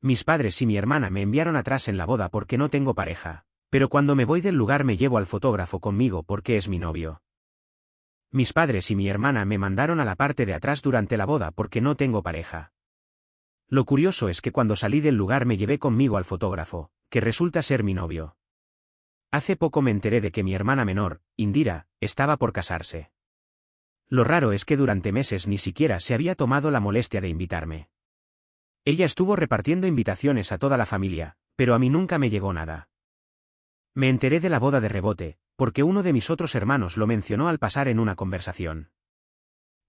Mis padres y mi hermana me enviaron atrás en la boda porque no tengo pareja, pero cuando me voy del lugar me llevo al fotógrafo conmigo porque es mi novio. Mis padres y mi hermana me mandaron a la parte de atrás durante la boda porque no tengo pareja. Lo curioso es que cuando salí del lugar me llevé conmigo al fotógrafo, que resulta ser mi novio. Hace poco me enteré de que mi hermana menor, Indira, estaba por casarse. Lo raro es que durante meses ni siquiera se había tomado la molestia de invitarme. Ella estuvo repartiendo invitaciones a toda la familia, pero a mí nunca me llegó nada. Me enteré de la boda de rebote, porque uno de mis otros hermanos lo mencionó al pasar en una conversación.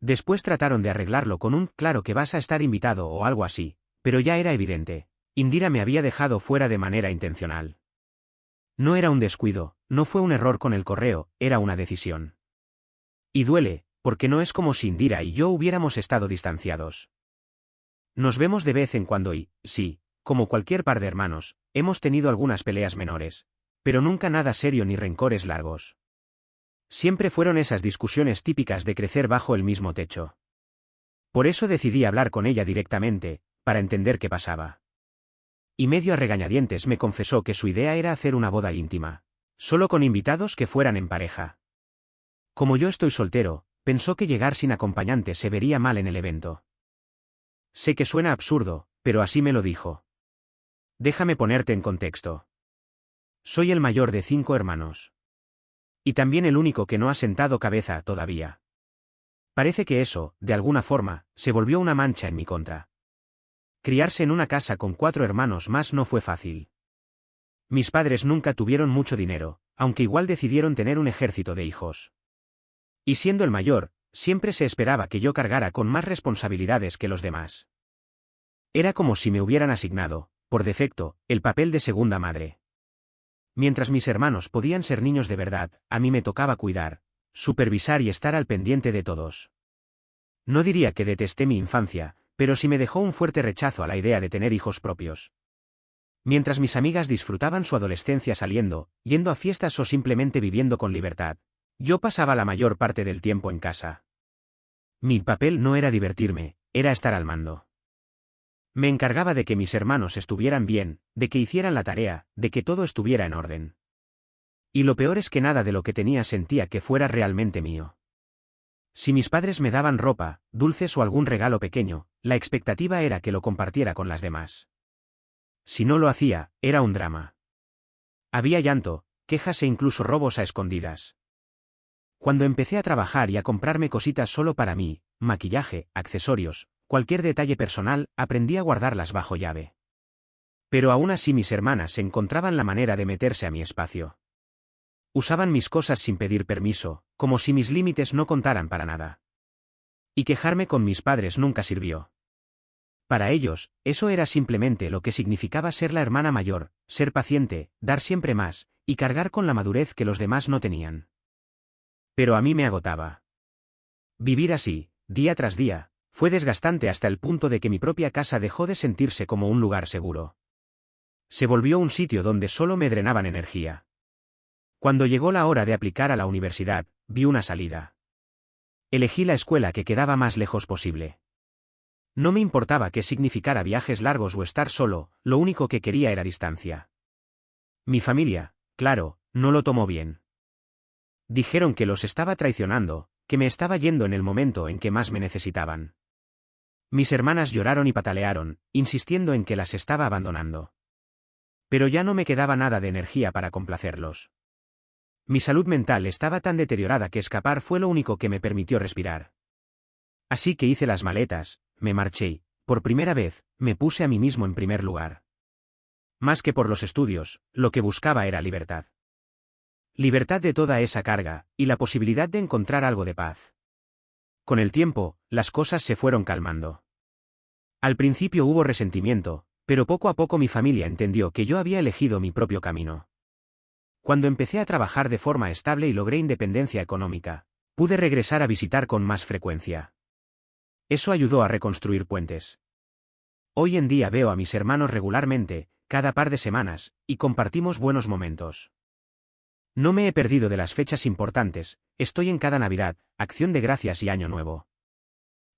Después trataron de arreglarlo con un claro que vas a estar invitado o algo así, pero ya era evidente, Indira me había dejado fuera de manera intencional. No era un descuido, no fue un error con el correo, era una decisión. Y duele, porque no es como si Indira y yo hubiéramos estado distanciados. Nos vemos de vez en cuando y, sí, como cualquier par de hermanos, hemos tenido algunas peleas menores, pero nunca nada serio ni rencores largos. Siempre fueron esas discusiones típicas de crecer bajo el mismo techo. Por eso decidí hablar con ella directamente, para entender qué pasaba. Y medio a regañadientes me confesó que su idea era hacer una boda íntima, solo con invitados que fueran en pareja. Como yo estoy soltero, pensó que llegar sin acompañante se vería mal en el evento. Sé que suena absurdo, pero así me lo dijo. Déjame ponerte en contexto. Soy el mayor de 5 hermanos. Y también el único que no ha sentado cabeza todavía. Parece que eso, de alguna forma, se volvió una mancha en mi contra. Criarse en una casa con 4 hermanos más no fue fácil. Mis padres nunca tuvieron mucho dinero, aunque igual decidieron tener un ejército de hijos. Y siendo el mayor, siempre se esperaba que yo cargara con más responsabilidades que los demás. Era como si me hubieran asignado, por defecto, el papel de segunda madre. Mientras mis hermanos podían ser niños de verdad, a mí me tocaba cuidar, supervisar y estar al pendiente de todos. No diría que detesté mi infancia, pero sí me dejó un fuerte rechazo a la idea de tener hijos propios. Mientras mis amigas disfrutaban su adolescencia saliendo, yendo a fiestas o simplemente viviendo con libertad, yo pasaba la mayor parte del tiempo en casa. Mi papel no era divertirme, era estar al mando. Me encargaba de que mis hermanos estuvieran bien, de que hicieran la tarea, de que todo estuviera en orden. Y lo peor es que nada de lo que tenía sentía que fuera realmente mío. Si mis padres me daban ropa, dulces o algún regalo pequeño, la expectativa era que lo compartiera con las demás. Si no lo hacía, era un drama. Había llanto, quejas e incluso robos a escondidas. Cuando empecé a trabajar y a comprarme cositas solo para mí, maquillaje, accesorios, cualquier detalle personal, aprendí a guardarlas bajo llave. Pero aún así mis hermanas encontraban la manera de meterse a mi espacio. Usaban mis cosas sin pedir permiso, como si mis límites no contaran para nada. Y quejarme con mis padres nunca sirvió. Para ellos, eso era simplemente lo que significaba ser la hermana mayor, ser paciente, dar siempre más, y cargar con la madurez que los demás no tenían. Pero a mí me agotaba. Vivir así, día tras día, fue desgastante hasta el punto de que mi propia casa dejó de sentirse como un lugar seguro. Se volvió un sitio donde solo me drenaban energía. Cuando llegó la hora de aplicar a la universidad, vi una salida. Elegí la escuela que quedaba más lejos posible. No me importaba qué significara viajes largos o estar solo, lo único que quería era distancia. Mi familia, claro, no lo tomó bien. Dijeron que los estaba traicionando, que me estaba yendo en el momento en que más me necesitaban. Mis hermanas lloraron y patalearon, insistiendo en que las estaba abandonando. Pero ya no me quedaba nada de energía para complacerlos. Mi salud mental estaba tan deteriorada que escapar fue lo único que me permitió respirar. Así que hice las maletas, me marché y, por primera vez, me puse a mí mismo en primer lugar. Más que por los estudios, lo que buscaba era libertad. Libertad de toda esa carga, y la posibilidad de encontrar algo de paz. Con el tiempo, las cosas se fueron calmando. Al principio hubo resentimiento, pero poco a poco mi familia entendió que yo había elegido mi propio camino. Cuando empecé a trabajar de forma estable y logré independencia económica, pude regresar a visitar con más frecuencia. Eso ayudó a reconstruir puentes. Hoy en día veo a mis hermanos regularmente, cada par de semanas, y compartimos buenos momentos. No me he perdido de las fechas importantes, estoy en cada Navidad, Acción de Gracias y Año Nuevo.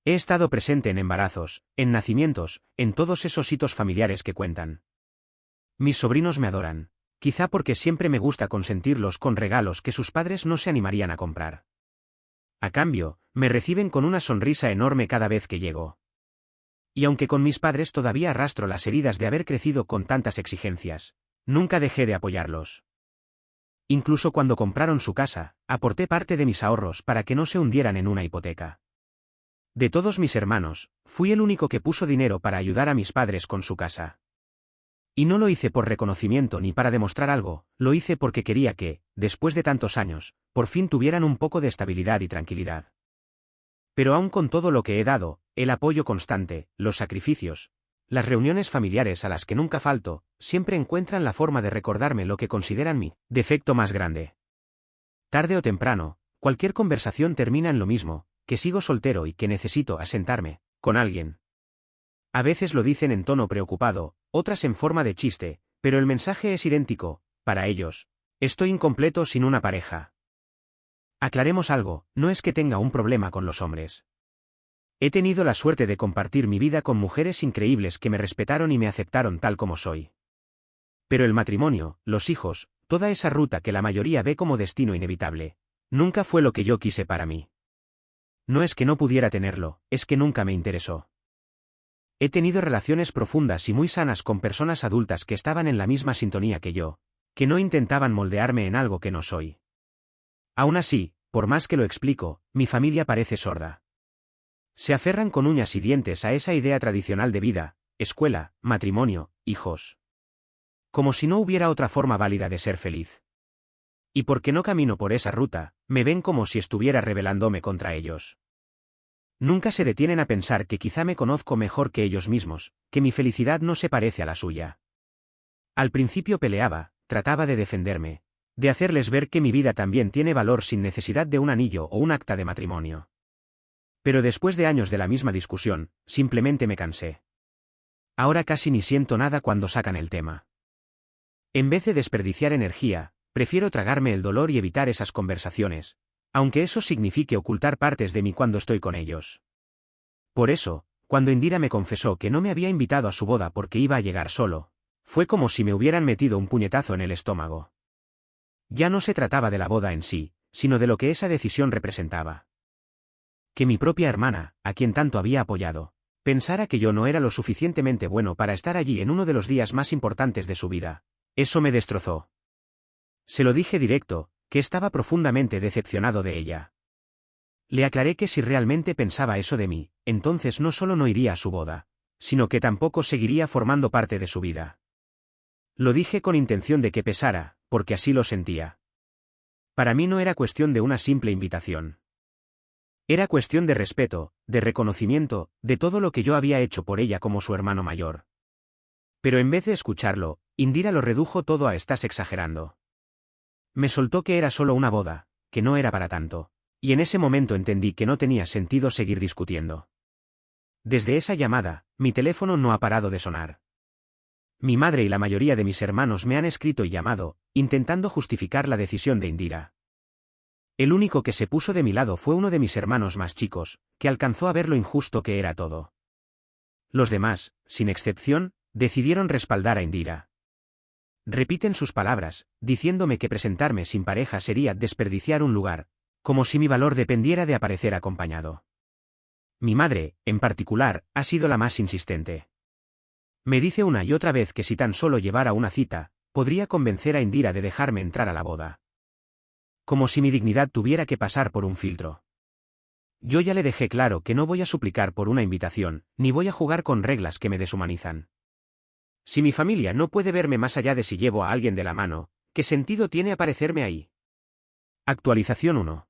He estado presente en embarazos, en nacimientos, en todos esos hitos familiares que cuentan. Mis sobrinos me adoran, quizá porque siempre me gusta consentirlos con regalos que sus padres no se animarían a comprar. A cambio, me reciben con una sonrisa enorme cada vez que llego. Y aunque con mis padres todavía arrastro las heridas de haber crecido con tantas exigencias, nunca dejé de apoyarlos. Incluso cuando compraron su casa, aporté parte de mis ahorros para que no se hundieran en una hipoteca. De todos mis hermanos, fui el único que puso dinero para ayudar a mis padres con su casa. Y no lo hice por reconocimiento ni para demostrar algo, lo hice porque quería que, después de tantos años, por fin tuvieran un poco de estabilidad y tranquilidad. Pero aun con todo lo que he dado, el apoyo constante, los sacrificios, las reuniones familiares a las que nunca falto, siempre encuentran la forma de recordarme lo que consideran mi defecto más grande. Tarde o temprano, cualquier conversación termina en lo mismo, que sigo soltero y que necesito asentarme con alguien. A veces lo dicen en tono preocupado, otras en forma de chiste, pero el mensaje es idéntico, para ellos. Estoy incompleto sin una pareja. Aclaremos algo, no es que tenga un problema con los hombres. He tenido la suerte de compartir mi vida con mujeres increíbles que me respetaron y me aceptaron tal como soy. Pero el matrimonio, los hijos, toda esa ruta que la mayoría ve como destino inevitable, nunca fue lo que yo quise para mí. No es que no pudiera tenerlo, es que nunca me interesó. He tenido relaciones profundas y muy sanas con personas adultas que estaban en la misma sintonía que yo, que no intentaban moldearme en algo que no soy. Aún así, por más que lo explico, mi familia parece sorda. Se aferran con uñas y dientes a esa idea tradicional de vida, escuela, matrimonio, hijos. Como si no hubiera otra forma válida de ser feliz. Y porque no camino por esa ruta, me ven como si estuviera rebelándome contra ellos. Nunca se detienen a pensar que quizá me conozco mejor que ellos mismos, que mi felicidad no se parece a la suya. Al principio peleaba, trataba de defenderme, de hacerles ver que mi vida también tiene valor sin necesidad de un anillo o un acta de matrimonio. Pero después de años de la misma discusión, simplemente me cansé. Ahora casi ni siento nada cuando sacan el tema. En vez de desperdiciar energía, prefiero tragarme el dolor y evitar esas conversaciones, aunque eso signifique ocultar partes de mí cuando estoy con ellos. Por eso, cuando Indira me confesó que no me había invitado a su boda porque iba a llegar solo, fue como si me hubieran metido un puñetazo en el estómago. Ya no se trataba de la boda en sí, sino de lo que esa decisión representaba. Que mi propia hermana, a quien tanto había apoyado, pensara que yo no era lo suficientemente bueno para estar allí en uno de los días más importantes de su vida, eso me destrozó. Se lo dije directo, que estaba profundamente decepcionado de ella. Le aclaré que si realmente pensaba eso de mí, entonces no solo no iría a su boda, sino que tampoco seguiría formando parte de su vida. Lo dije con intención de que pesara, porque así lo sentía. Para mí no era cuestión de una simple invitación. Era cuestión de respeto, de reconocimiento, de todo lo que yo había hecho por ella como su hermano mayor. Pero en vez de escucharlo, Indira lo redujo todo a "estás exagerando". Me soltó que era solo una boda, que no era para tanto, y en ese momento entendí que no tenía sentido seguir discutiendo. Desde esa llamada, mi teléfono no ha parado de sonar. Mi madre y la mayoría de mis hermanos me han escrito y llamado, intentando justificar la decisión de Indira. El único que se puso de mi lado fue uno de mis hermanos más chicos, que alcanzó a ver lo injusto que era todo. Los demás, sin excepción, decidieron respaldar a Indira. Repiten sus palabras, diciéndome que presentarme sin pareja sería desperdiciar un lugar, como si mi valor dependiera de aparecer acompañado. Mi madre, en particular, ha sido la más insistente. Me dice una y otra vez que si tan solo llevara una cita, podría convencer a Indira de dejarme entrar a la boda. Como si mi dignidad tuviera que pasar por un filtro. Yo ya le dejé claro que no voy a suplicar por una invitación, ni voy a jugar con reglas que me deshumanizan. Si mi familia no puede verme más allá de si llevo a alguien de la mano, ¿qué sentido tiene aparecerme ahí? Actualización 1.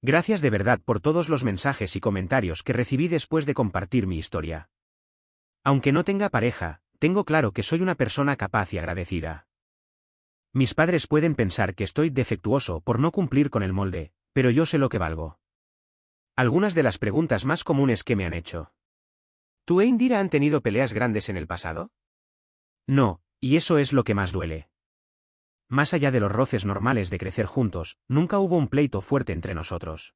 Gracias de verdad por todos los mensajes y comentarios que recibí después de compartir mi historia. Aunque no tenga pareja, tengo claro que soy una persona capaz y agradecida. Mis padres pueden pensar que estoy defectuoso por no cumplir con el molde, pero yo sé lo que valgo. Algunas de las preguntas más comunes que me han hecho. ¿Tú e Indira han tenido peleas grandes en el pasado? No, y eso es lo que más duele. Más allá de los roces normales de crecer juntos, nunca hubo un pleito fuerte entre nosotros.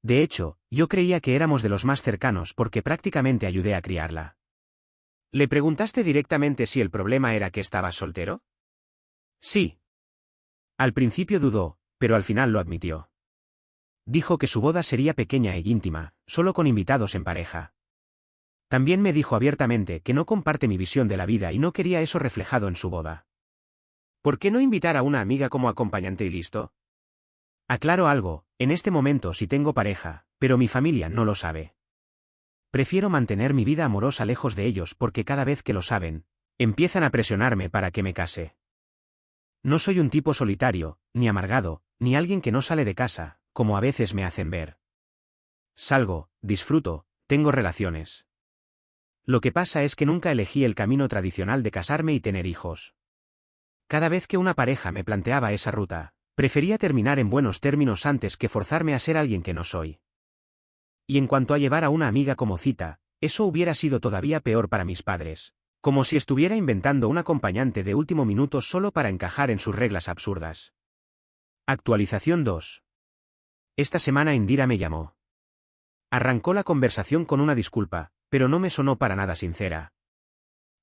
De hecho, yo creía que éramos de los más cercanos porque prácticamente ayudé a criarla. ¿Le preguntaste directamente si el problema era que estabas soltero? Sí. Al principio dudó, pero al final lo admitió. Dijo que su boda sería pequeña e íntima, solo con invitados en pareja. También me dijo abiertamente que no comparte mi visión de la vida y no quería eso reflejado en su boda. ¿Por qué no invitar a una amiga como acompañante y listo? Aclaro algo, en este momento sí tengo pareja, pero mi familia no lo sabe. Prefiero mantener mi vida amorosa lejos de ellos porque cada vez que lo saben, empiezan a presionarme para que me case. No soy un tipo solitario, ni amargado, ni alguien que no sale de casa, como a veces me hacen ver. Salgo, disfruto, tengo relaciones. Lo que pasa es que nunca elegí el camino tradicional de casarme y tener hijos. Cada vez que una pareja me planteaba esa ruta, prefería terminar en buenos términos antes que forzarme a ser alguien que no soy. Y en cuanto a llevar a una amiga como cita, eso hubiera sido todavía peor para mis padres, como si estuviera inventando un acompañante de último minuto solo para encajar en sus reglas absurdas. Actualización 2. Esta semana Indira me llamó. Arrancó la conversación con una disculpa, pero no me sonó para nada sincera.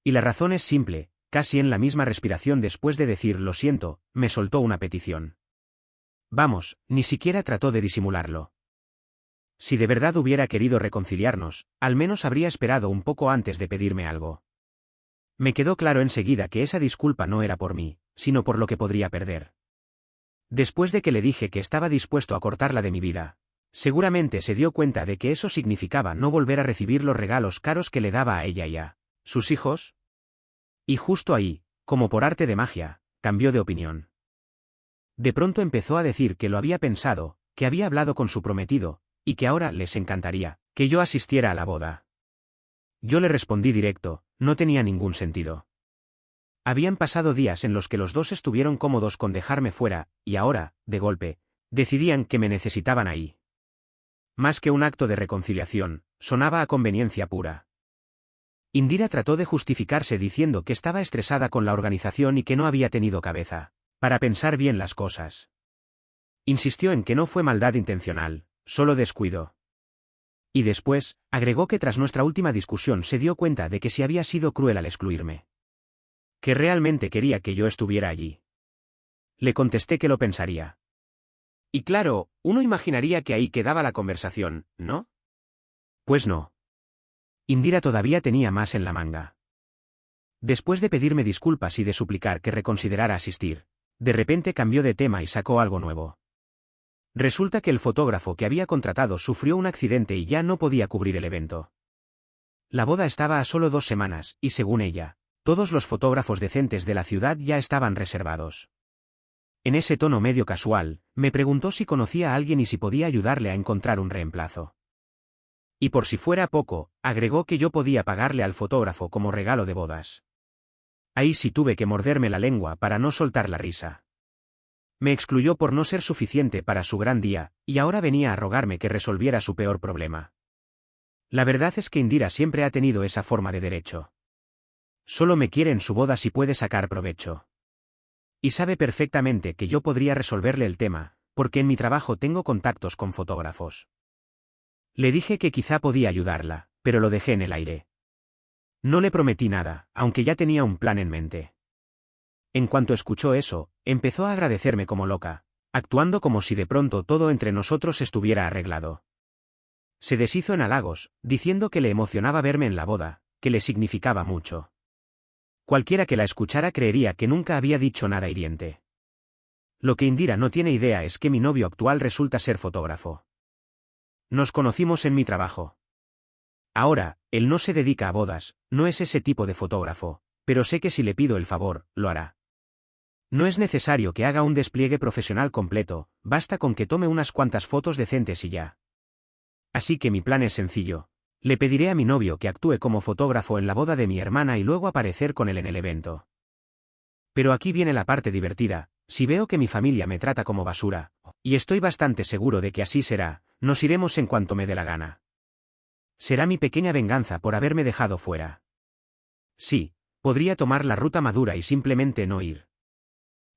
Y la razón es simple, casi en la misma respiración después de decir lo siento, me soltó una petición. Vamos, ni siquiera trató de disimularlo. Si de verdad hubiera querido reconciliarnos, al menos habría esperado un poco antes de pedirme algo. Me quedó claro enseguida que esa disculpa no era por mí, sino por lo que podría perder. Después de que le dije que estaba dispuesto a cortarla de mi vida, seguramente se dio cuenta de que eso significaba no volver a recibir los regalos caros que le daba a ella y a sus hijos. Y justo ahí, como por arte de magia, cambió de opinión. De pronto empezó a decir que lo había pensado, que había hablado con su prometido, y que ahora les encantaría que yo asistiera a la boda. Yo le respondí directo, no tenía ningún sentido. Habían pasado días en los que los dos estuvieron cómodos con dejarme fuera, y ahora, de golpe, decidían que me necesitaban ahí. Más que un acto de reconciliación, sonaba a conveniencia pura. Indira trató de justificarse diciendo que estaba estresada con la organización y que no había tenido cabeza para pensar bien las cosas. Insistió en que no fue maldad intencional, solo descuido. Y después, agregó que tras nuestra última discusión se dio cuenta de que sí había sido cruel al excluirme. Que realmente quería que yo estuviera allí. Le contesté que lo pensaría. Y claro, uno imaginaría que ahí quedaba la conversación, ¿no? Pues no. Indira todavía tenía más en la manga. Después de pedirme disculpas y de suplicar que reconsiderara asistir, de repente cambió de tema y sacó algo nuevo. Resulta que el fotógrafo que había contratado sufrió un accidente y ya no podía cubrir el evento. La boda estaba a solo 2 semanas, y según ella, todos los fotógrafos decentes de la ciudad ya estaban reservados. En ese tono medio casual, me preguntó si conocía a alguien y si podía ayudarle a encontrar un reemplazo. Y por si fuera poco, agregó que yo podía pagarle al fotógrafo como regalo de bodas. Ahí sí tuve que morderme la lengua para no soltar la risa. Me excluyó por no ser suficiente para su gran día, y ahora venía a rogarme que resolviera su peor problema. La verdad es que Indira siempre ha tenido esa forma de derecho. Solo me quiere en su boda si puede sacar provecho. Y sabe perfectamente que yo podría resolverle el tema, porque en mi trabajo tengo contactos con fotógrafos. Le dije que quizá podía ayudarla, pero lo dejé en el aire. No le prometí nada, aunque ya tenía un plan en mente. En cuanto escuchó eso, empezó a agradecerme como loca, actuando como si de pronto todo entre nosotros estuviera arreglado. Se deshizo en halagos, diciendo que le emocionaba verme en la boda, que le significaba mucho. Cualquiera que la escuchara creería que nunca había dicho nada hiriente. Lo que Indira no tiene idea es que mi novio actual resulta ser fotógrafo. Nos conocimos en mi trabajo. Ahora, él no se dedica a bodas, no es ese tipo de fotógrafo, pero sé que si le pido el favor, lo hará. No es necesario que haga un despliegue profesional completo, basta con que tome unas cuantas fotos decentes y ya. Así que mi plan es sencillo. Le pediré a mi novio que actúe como fotógrafo en la boda de mi hermana y luego aparecer con él en el evento. Pero aquí viene la parte divertida, si veo que mi familia me trata como basura, y estoy bastante seguro de que así será, nos iremos en cuanto me dé la gana. Será mi pequeña venganza por haberme dejado fuera. Sí, podría tomar la ruta madura y simplemente no ir.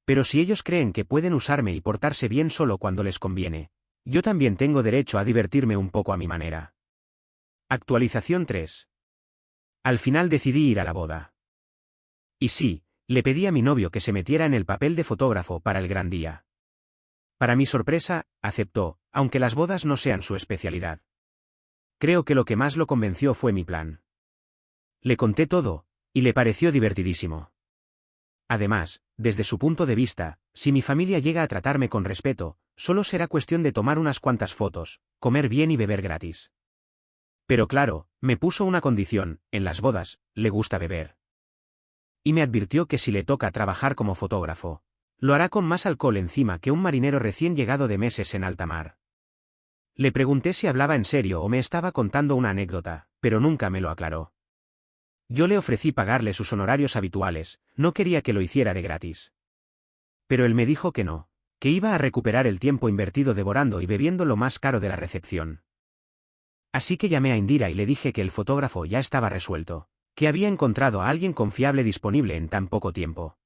Pero si ellos creen que pueden usarme y portarse bien solo cuando les conviene, Yo también tengo derecho a divertirme un poco a mi manera. Actualización 3. Al final decidí ir a la boda. Y sí, le pedí a mi novio que se metiera en el papel de fotógrafo para el gran día. Para mi sorpresa, aceptó, aunque las bodas no sean su especialidad. Creo que lo que más lo convenció fue mi plan. Le conté todo, y le pareció divertidísimo. Además, desde su punto de vista, si mi familia llega a tratarme con respeto, solo será cuestión de tomar unas cuantas fotos, comer bien y beber gratis. Pero claro, me puso una condición: en las bodas, le gusta beber. Y me advirtió que si le toca trabajar como fotógrafo, lo hará con más alcohol encima que un marinero recién llegado de meses en alta mar. Le pregunté si hablaba en serio o me estaba contando una anécdota, pero nunca me lo aclaró. Yo le ofrecí pagarle sus honorarios habituales, no quería que lo hiciera de gratis. Pero él me dijo que no, que iba a recuperar el tiempo invertido devorando y bebiendo lo más caro de la recepción. Así que llamé a Indira y le dije que el fotógrafo ya estaba resuelto, que había encontrado a alguien confiable disponible en tan poco tiempo.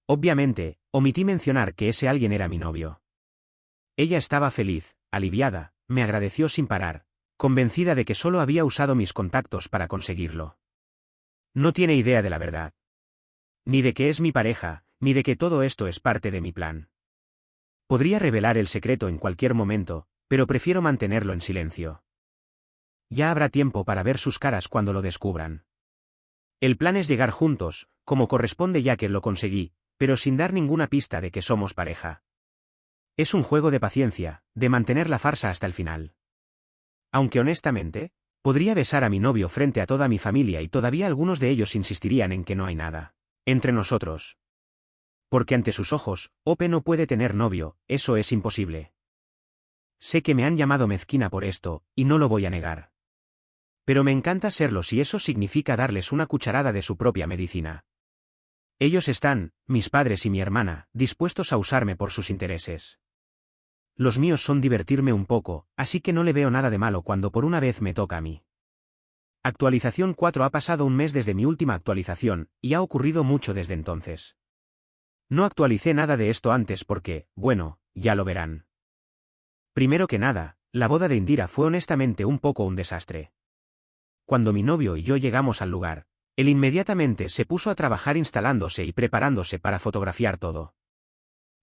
Obviamente, omití mencionar que ese alguien era mi novio. Ella estaba feliz, aliviada, me agradeció sin parar, convencida de que solo había usado mis contactos para conseguirlo. No tiene idea de la verdad. Ni de que es mi pareja, ni de que todo esto es parte de mi plan. Podría revelar el secreto en cualquier momento, pero prefiero mantenerlo en silencio. Ya habrá tiempo para ver sus caras cuando lo descubran. El plan es llegar juntos, como corresponde ya que lo conseguí, pero sin dar ninguna pista de que somos pareja. Es un juego de paciencia, de mantener la farsa hasta el final. Aunque honestamente, podría besar a mi novio frente a toda mi familia y todavía algunos de ellos insistirían en que no hay nada entre nosotros. Porque ante sus ojos, Ope no puede tener novio, eso es imposible. Sé que me han llamado mezquina por esto, y no lo voy a negar. Pero me encanta serlo si eso significa darles una cucharada de su propia medicina. Ellos están, mis padres y mi hermana, dispuestos a usarme por sus intereses. Los míos son divertirme un poco, así que no le veo nada de malo cuando por una vez me toca a mí. Actualización 4. Ha pasado un mes desde mi última actualización, y ha ocurrido mucho desde entonces. No actualicé nada de esto antes porque, bueno, ya lo verán. Primero que nada, la boda de Indira fue honestamente un poco un desastre. Cuando mi novio y yo llegamos al lugar, él inmediatamente se puso a trabajar instalándose y preparándose para fotografiar todo.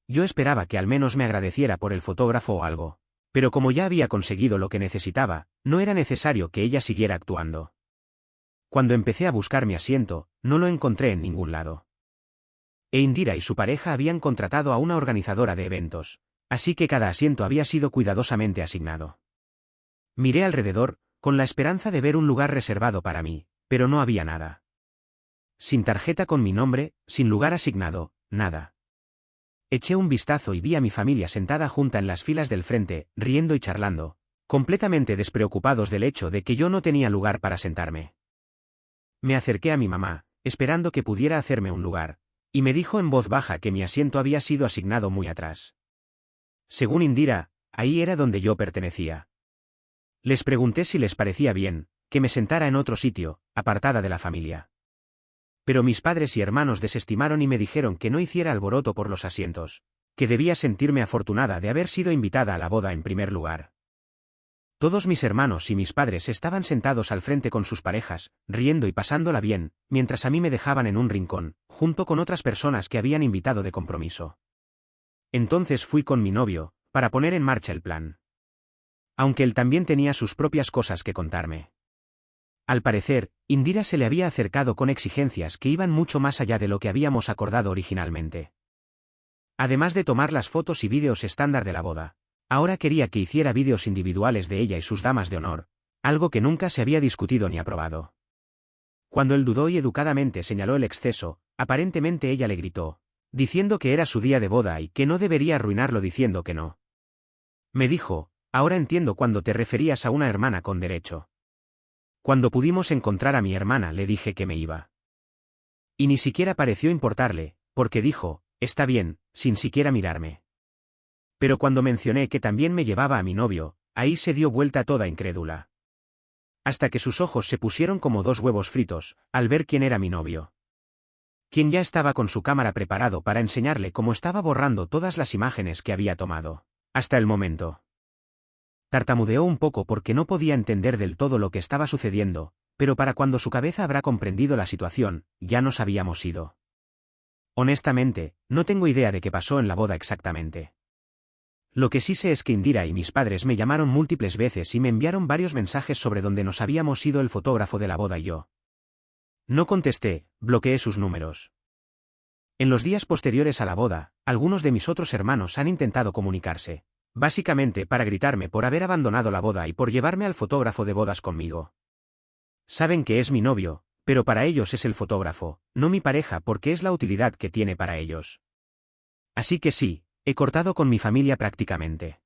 Yo esperaba que al menos me agradeciera por el fotógrafo o algo, pero como ya había conseguido lo que necesitaba, no era necesario que ella siguiera actuando. Cuando empecé a buscar mi asiento, no lo encontré en ningún lado. Indira y su pareja habían contratado a una organizadora de eventos, así que cada asiento había sido cuidadosamente asignado. Miré alrededor, con la esperanza de ver un lugar reservado para mí, pero no había nada. Sin tarjeta con mi nombre, sin lugar asignado, nada. Eché un vistazo y vi a mi familia sentada junta en las filas del frente, riendo y charlando, completamente despreocupados del hecho de que yo no tenía lugar para sentarme. Me acerqué a mi mamá, esperando que pudiera hacerme un lugar, y me dijo en voz baja que mi asiento había sido asignado muy atrás. Según Indira, ahí era donde yo pertenecía. Les pregunté si les parecía bien, que me sentara en otro sitio, apartada de la familia. Pero mis padres y hermanos desestimaron y me dijeron que no hiciera alboroto por los asientos, que debía sentirme afortunada de haber sido invitada a la boda en primer lugar. Todos mis hermanos y mis padres estaban sentados al frente con sus parejas, riendo y pasándola bien, mientras a mí me dejaban en un rincón, junto con otras personas que habían invitado de compromiso. Entonces fui con mi novio, para poner en marcha el plan. Aunque él también tenía sus propias cosas que contarme. Al parecer, Indira se le había acercado con exigencias que iban mucho más allá de lo que habíamos acordado originalmente. Además de tomar las fotos y vídeos estándar de la boda, ahora quería que hiciera vídeos individuales de ella y sus damas de honor, algo que nunca se había discutido ni aprobado. Cuando él dudó y educadamente señaló el exceso, aparentemente ella le gritó, diciendo que era su día de boda y que no debería arruinarlo diciendo que no. Me dijo, ahora entiendo cuando te referías a una hermana con derecho. Cuando pudimos encontrar a mi hermana le dije que me iba. Y ni siquiera pareció importarle, porque dijo, está bien, sin siquiera mirarme. Pero cuando mencioné que también me llevaba a mi novio, ahí se dio vuelta toda incrédula. Hasta que sus ojos se pusieron como dos huevos fritos, al ver quién era mi novio. Quien ya estaba con su cámara preparado para enseñarle cómo estaba borrando todas las imágenes que había tomado, hasta el momento. Tartamudeó un poco porque no podía entender del todo lo que estaba sucediendo, pero para cuando su cabeza habrá comprendido la situación, ya nos habíamos ido. Honestamente, no tengo idea de qué pasó en la boda exactamente. Lo que sí sé es que Indira y mis padres me llamaron múltiples veces y me enviaron varios mensajes sobre dónde nos habíamos ido el fotógrafo de la boda y yo. No contesté, bloqueé sus números. En los días posteriores a la boda, algunos de mis otros hermanos han intentado comunicarse, básicamente para gritarme por haber abandonado la boda y por llevarme al fotógrafo de bodas conmigo. Saben que es mi novio, pero para ellos es el fotógrafo, no mi pareja porque es la utilidad que tiene para ellos. Así que sí, he cortado con mi familia prácticamente.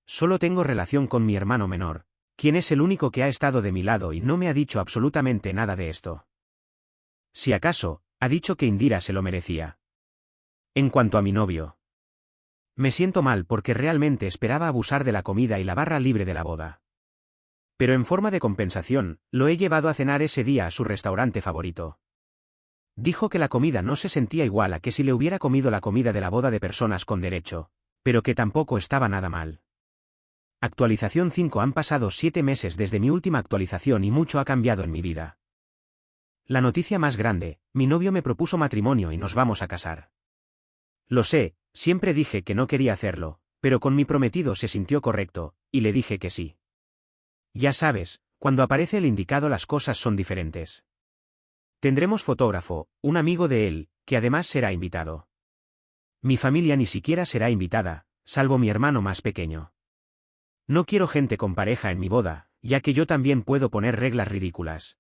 Solo tengo relación con mi hermano menor, quien es el único que ha estado de mi lado y no me ha dicho absolutamente nada de esto. Si acaso, ha dicho que Indira se lo merecía. En cuanto a mi novio, me siento mal porque realmente esperaba abusar de la comida y la barra libre de la boda. Pero en forma de compensación, lo he llevado a cenar ese día a su restaurante favorito. Dijo que la comida no se sentía igual a que si le hubiera comido la comida de la boda de personas con derecho, pero que tampoco estaba nada mal. Actualización 5. Han pasado 7 meses desde mi última actualización y mucho ha cambiado en mi vida. La noticia más grande, mi novio me propuso matrimonio y nos vamos a casar. Lo sé, siempre dije que no quería hacerlo, pero con mi prometido se sintió correcto, y le dije que sí. Ya sabes, cuando aparece el indicado las cosas son diferentes. Tendremos fotógrafo, un amigo de él, que además será invitado. Mi familia ni siquiera será invitada, salvo mi hermano más pequeño. No quiero gente con pareja en mi boda, ya que yo también puedo poner reglas ridículas.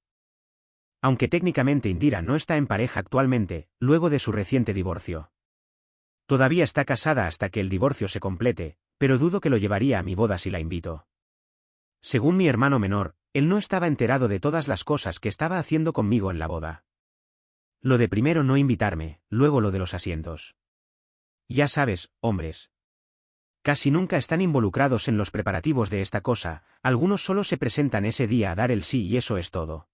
Aunque técnicamente Indira no está en pareja actualmente, luego de su reciente divorcio. Todavía está casada hasta que el divorcio se complete, pero dudo que lo llevaría a mi boda si la invito. Según mi hermano menor, él no estaba enterado de todas las cosas que estaba haciendo conmigo en la boda. Lo de primero no invitarme, luego lo de los asientos. Ya sabes, hombres. Casi nunca están involucrados en los preparativos de esta cosa, algunos solo se presentan ese día a dar el sí y eso es todo.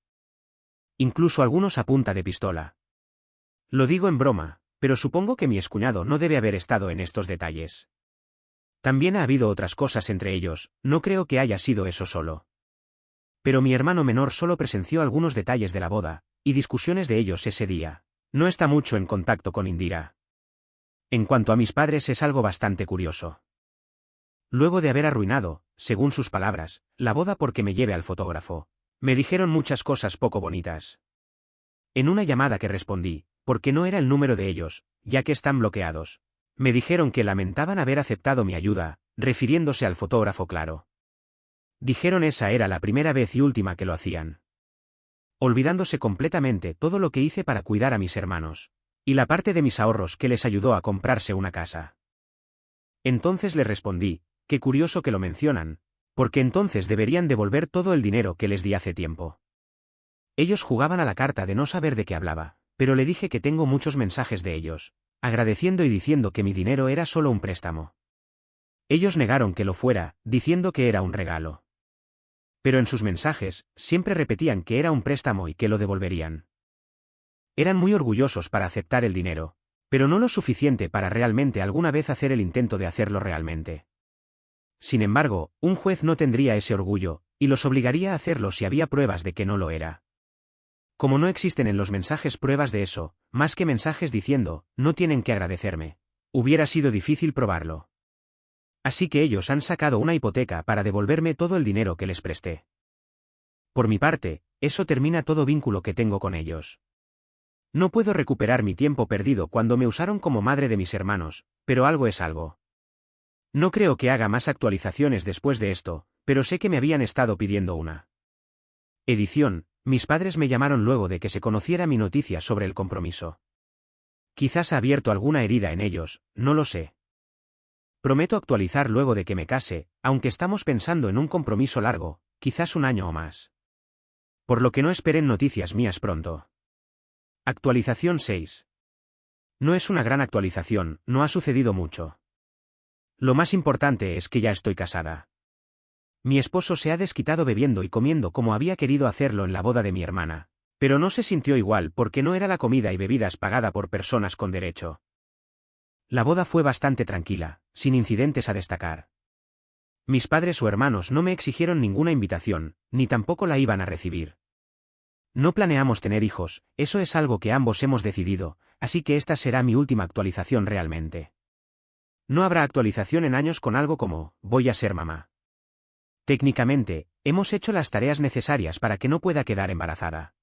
Incluso algunos a punta de pistola. Lo digo en broma, pero supongo que mi excuñado no debe haber estado en estos detalles. También ha habido otras cosas entre ellos, no creo que haya sido eso solo. Pero mi hermano menor solo presenció algunos detalles de la boda, y discusiones de ellos ese día. No está mucho en contacto con Indira. En cuanto a mis padres es algo bastante curioso. Luego de haber arruinado, según sus palabras, la boda porque me lleve al fotógrafo, me dijeron muchas cosas poco bonitas. En una llamada que respondí, porque no era el número de ellos, ya que están bloqueados, me dijeron que lamentaban haber aceptado mi ayuda, refiriéndose al fotógrafo claro. Dijeron esa era la primera vez y última que lo hacían. Olvidándose completamente todo lo que hice para cuidar a mis hermanos, y la parte de mis ahorros que les ayudó a comprarse una casa. Entonces le respondí, qué curioso que lo mencionan, porque entonces deberían devolver todo el dinero que les di hace tiempo. Ellos jugaban a la carta de no saber de qué hablaba, pero le dije que tengo muchos mensajes de ellos, agradeciendo y diciendo que mi dinero era solo un préstamo. Ellos negaron que lo fuera, diciendo que era un regalo. Pero en sus mensajes, siempre repetían que era un préstamo y que lo devolverían. Eran muy orgullosos para aceptar el dinero, pero no lo suficiente para realmente alguna vez hacer el intento de hacerlo realmente. Sin embargo, un juez no tendría ese orgullo, y los obligaría a hacerlo si había pruebas de que no lo era. Como no existen en los mensajes pruebas de eso, más que mensajes diciendo, no tienen que agradecerme, hubiera sido difícil probarlo. Así que ellos han sacado una hipoteca para devolverme todo el dinero que les presté. Por mi parte, eso termina todo vínculo que tengo con ellos. No puedo recuperar mi tiempo perdido cuando me usaron como madre de mis hermanos, pero algo es algo. No creo que haga más actualizaciones después de esto, pero sé que me habían estado pidiendo una. Edición, mis padres me llamaron luego de que se conociera mi noticia sobre el compromiso. Quizás ha abierto alguna herida en ellos, no lo sé. Prometo actualizar luego de que me case, aunque estamos pensando en un compromiso largo, quizás un año o más. Por lo que no esperen noticias mías pronto. Actualización 6. No es una gran actualización, no ha sucedido mucho. Lo más importante es que ya estoy casada. Mi esposo se ha desquitado bebiendo y comiendo como había querido hacerlo en la boda de mi hermana, pero no se sintió igual porque no era la comida y bebidas pagada por personas con derecho. La boda fue bastante tranquila, sin incidentes a destacar. Mis padres o hermanos no me exigieron ninguna invitación, ni tampoco la iban a recibir. No planeamos tener hijos, eso es algo que ambos hemos decidido, así que esta será mi última actualización realmente. No habrá actualización en años con algo como, voy a ser mamá. Técnicamente, hemos hecho las tareas necesarias para que no pueda quedar embarazada.